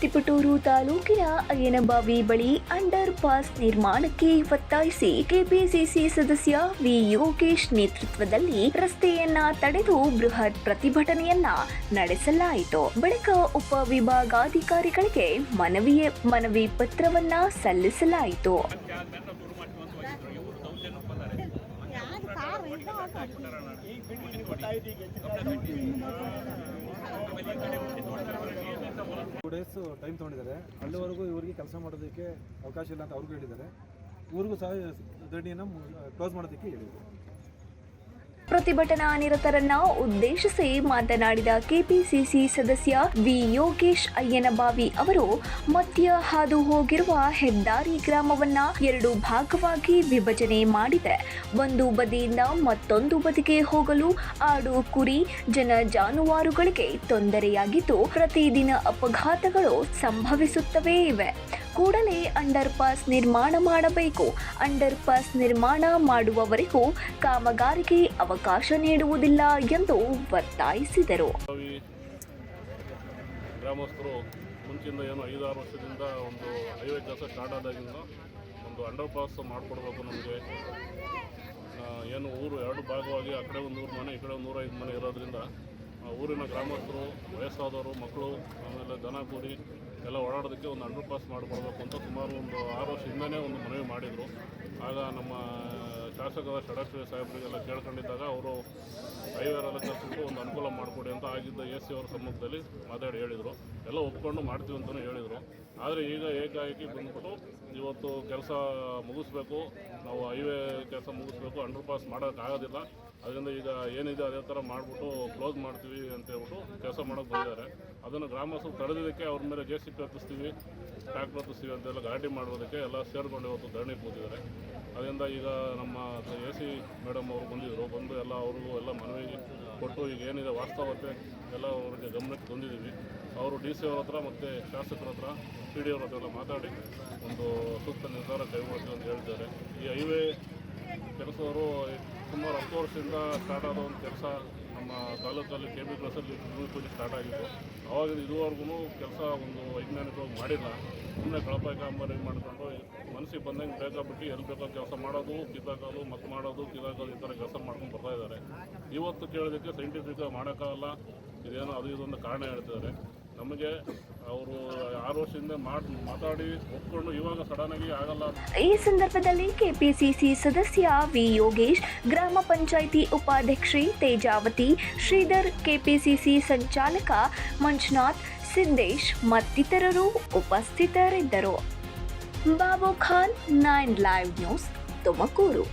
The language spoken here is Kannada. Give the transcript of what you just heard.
ತಿಪಟೂರು ತಾಲೂಕಿನ ಅಯ್ಯನಬಾವಿ ಬಳಿ ಅಂಡರ್ ಪಾಸ್ ನಿರ್ಮಾಣಕ್ಕೆ ಒತ್ತಾಯಿಸಿ ಕೆಪಿಸಿಸಿ ಸದಸ್ಯ ವಿ ಯೋಗೇಶ್ ನೇತೃತ್ವದಲ್ಲಿ ರಸ್ತೆಯನ್ನ ತಡೆದು ಬೃಹತ್ ಪ್ರತಿಭಟನೆಯನ್ನ ನಡೆಸಲಾಯಿತು. ಬಳಿಕ ಉಪವಿಭಾಗಾಧಿಕಾರಿಗಳಿಗೆ ಮನವಿ ಪತ್ರವನ್ನ ಸಲ್ಲಿಸಲಾಯಿತು. ಟೂ ಡೇಸ್ ಟೈಮ್ ತೊಗೊಂಡಿದ್ದಾರೆ. ಅಲ್ಲಿವರೆಗೂ ಇವರಿಗೆ ಕೆಲಸ ಮಾಡೋದಕ್ಕೆ ಅವಕಾಶ ಇಲ್ಲ ಅಂತ ಅವ್ರಿಗೂ ಹೇಳಿದ್ದಾರೆ. ಊರಿಗೂ ಸಹ ಧರಣಿಯನ್ನು ಕ್ಲೋಸ್ ಮಾಡೋದಕ್ಕೆ ಹೇಳಿದರು. ಪ್ರತಿಭಟನಾ ನಿರತರನ್ನ ಉದ್ದೇಶಿಸಿ ಮಾತನಾಡಿದ ಕೆಪಿಸಿಸಿ ಸದಸ್ಯ ವಿ ಯೋಗೇಶ್, ಅಯ್ಯನಬಾವಿ ಅವರು ಮಧ್ಯ ಹಾದು ಹೋಗಿರುವ ಹೆದ್ದಾರಿ ಗ್ರಾಮವನ್ನ ಎರಡು ಭಾಗವಾಗಿ ವಿಭಜನೆ ಮಾಡಿದೆ. ಒಂದು ಬದಿಯಿಂದ ಮತ್ತೊಂದು ಬದಿಗೆ ಹೋಗಲು ಆಡು ಕುರಿ ಜನ ಜಾನುವಾರುಗಳಿಗೆ ತೊಂದರೆಯಾಗಿದ್ದು ಪ್ರತಿದಿನ ಅಪಘಾತಗಳು ಸಂಭವಿಸುತ್ತವೇ ಇವೆ. ಕೂಡಲೇ ಅಂಡರ್ ಪಾಸ್ ನಿರ್ಮಾಣ ಮಾಡಬೇಕು. ಅಂಡರ್ ಪಾಸ್ ನಿರ್ಮಾಣ ಮಾಡುವವರೆಗೂ ಕಾಮಗಾರಿಗೆ ಅವಕಾಶ ನೀಡುವುದಿಲ್ಲ ಎಂದು ಒತ್ತಾಯಿಸಿದರು. ಗ್ರಾಮಸ್ಥರು ಮುಂಚಿಂದ ಏನು 5-6 ವರ್ಷದಿಂದ ಒಂದು ಹೈವೇ ಕೆಲಸ ಸ್ಟಾರ್ಟ್ ಆದಾಗಿಂದ ಒಂದು ಅಂಡರ್ ಪಾಸ್ ಮಾಡಿಕೊಡ್ಬೇಕು. ನಮಗೆ ಏನು ಊರು ಎರಡು ಭಾಗವಾಗಿ ಆ ಕಡೆ ಒಂದು 100 ಮನೆ, ಈ ಕಡೆ ಒಂದು 105 ಮನೆ ಇರೋದ್ರಿಂದ ಊರಿನ ಗ್ರಾಮಸ್ಥರು, ವಯಸ್ಸಾದವರು, ಮಕ್ಕಳು, ಆಮೇಲೆ ದನ ಕೂರಿ ಎಲ್ಲ ಓಡಾಡೋದಕ್ಕೆ ಒಂದು ಅಂಡರ್ ಪಾಸ್ ಮಾಡಿಕೊಡ್ಬೇಕು ಅಂತ ಸುಮಾರು ಒಂದು 6 ವರ್ಷದಿಂದನೇ ಒಂದು ಮನವಿ ಮಾಡಿದರು. ಆಗ ನಮ್ಮ ಶಾಸಕರ ಷಡಕ್ಷರಿ ಸಾಹೇಬರಿಗೆಲ್ಲ ಕೇಳ್ಕೊಂಡಿದ್ದಾಗ ಅವರು ಹೈವೇರೆಲ್ಲ ಕರೆಸಿಬಿಟ್ಟು ಒಂದು ಅನುಕೂಲ ಮಾಡಿಕೊಡಿ ಅಂತ ಆಗಿದ್ದ AC ಅವರ ಸಮ್ಮುಖದಲ್ಲಿ ಮಾತಾಡಿ ಹೇಳಿದರು. ಎಲ್ಲ ಒಪ್ಕೊಂಡು ಮಾಡ್ತೀವಿ ಅಂತಲೂ ಹೇಳಿದರು. ಆದರೆ ಈಗ ಏಕಾಏಕಿ ಬಂದ್ಬಿಟ್ಟು ಇವತ್ತು ಕೆಲಸ ಮುಗಿಸ್ಬೇಕು, ನಾವು ಹೈವೇ ಕೆಲಸ ಮುಗಿಸ್ಬೇಕು, ಅಂಡರ್ ಪಾಸ್ ಮಾಡೋಕ್ಕಾಗೋದಿಲ್ಲ, ಅದರಿಂದ ಈಗ ಏನಿದೆ ಅದೇ ಥರ ಮಾಡಿಬಿಟ್ಟು ಕ್ಲೋಸ್ ಮಾಡ್ತೀವಿ ಅಂತ ಹೇಳ್ಬಿಟ್ಟು ಕೆಲಸ ಮಾಡೋಕ್ಕೆ ಬಂದಿದ್ದಾರೆ. ಅದನ್ನು ಗ್ರಾಮಸ್ಥರು ತಡೆದಿದ್ದಕ್ಕೆ ಅವ್ರ ಮೇಲೆ JCB ಹತ್ತಿಸ್ತೀವಿ, ಟ್ರ್ಯಾಕ್ಟರ್ ಹತ್ತಿಸ್ತೀವಿ ಅಂತೆಲ್ಲ ಗಲಾಟೆ ಮಾಡೋದಕ್ಕೆ ಎಲ್ಲ ಸೇರಿಕೊಂಡು ಇವತ್ತು ಧರಣಿ ಕೂತಿದ್ದಾರೆ. ಅದರಿಂದ ಈಗ ನಮ್ಮ AC ಮೇಡಮ್ ಅವರು ಬಂದು ಎಲ್ಲ ಅವ್ರಿಗೂ ಎಲ್ಲ ಮನವಿ ಕೊಟ್ಟು ಈಗ ಏನಿದೆ ವಾಸ್ತವತೆ ಎಲ್ಲ ಅವ್ರಿಗೆ ಗಮನಕ್ಕೆ ತಂದಿದ್ದೀವಿ. ಅವರು DC ಅವ್ರ ಹತ್ರ ಮತ್ತು ಶಾಸಕರ ಹತ್ರ, PD ಅವ್ರ ಹತ್ರ ಎಲ್ಲ ಮಾತಾಡಿ ಒಂದು ಸೂಕ್ತ ನಿರ್ಧಾರ ಕೈಗೊಳ್ತೀವಿ ಅಂತ ಹೇಳ್ತಾರೆ. ಈ ಹೈವೇ ಕೆಲಸವರು ಸುಮಾರು 10 ವರ್ಷದಿಂದ ಸ್ಟಾರ್ಟ್ ಆದ ಒಂದು ಕೆಲಸ ನಮ್ಮ ತಾಲೂಕಲ್ಲಿ KB ಕ್ಲಾಸಲ್ಲಿ ಭೂಮಿ ಪೂಜೆ ಸ್ಟಾರ್ಟ್ ಆಗಿತ್ತು. ಆವಾಗ ಇದುವರೆಗೂ ಕೆಲಸ ಒಂದು ವೈಜ್ಞಾನಿಕವಾಗಿ ಮಾಡಿಲ್ಲ. ಸುಮ್ಮನೆ ಕಳಪಾಯ ಕಾಮಗಾರಿ ಮಾಡಿಕೊಂಡು ಮನಸ್ಸಿಗೆ ಬಂದಂಗೆ ಬೇಕಾಬಿಟ್ಟು ಎಲ್ಲಿ ಬೇಕೋ ಕೆಲಸ ಮಾಡೋದು, ಕಿತ್ತಾಕೋದು, ಮತ್ತೆ ಮಾಡೋದು, ಕಿತ್ತಾಕೋದು, ಈ ಥರ ಕೆಲಸ ಮಾಡ್ಕೊಂಡು ಬರ್ತಾ ಇದ್ದಾರೆ. ಇವತ್ತು ಕೇಳೋದಕ್ಕೆ ಸೈಂಟಿಫಿಕ್ ಮಾಡೋಕ್ಕಾಗಲ್ಲ, ಇದೇನೋ ಅದು ಇದೊಂದು ಕಾರಣ ಹೇಳ್ತಿದ್ದಾರೆ. ನಮಗೆ ಅವರು 6 ವರ್ಷದಿಂದ ಮಾತಾಡಿ ಒಪ್ಕೊಂಡು ಇವಾಗ ಸಡನ್ ಆಗಿ ಆಗಲ್ಲ. ಈ ಸಂದರ್ಭದಲ್ಲಿ ಕೆಪಿಸಿಸಿ ಸದಸ್ಯ ವಿ ಯೋಗೇಶ್, ಗ್ರಾಮ ಪಂಚಾಯಿತಿ ಉಪಾಧ್ಯಕ್ಷೆ ತೇಜಾವತಿ, ಶ್ರೀಧರ್, ಕೆಪಿಸಿಸಿ ಸಂಚಾಲಕ ಮಂಜುನಾಥ್, ಸಿದ್ದೇಶ್ ಮತ್ತಿತರರು ಉಪಸ್ಥಿತರಿದ್ದರು. Babu Khan, 9 live news, Tumakuru.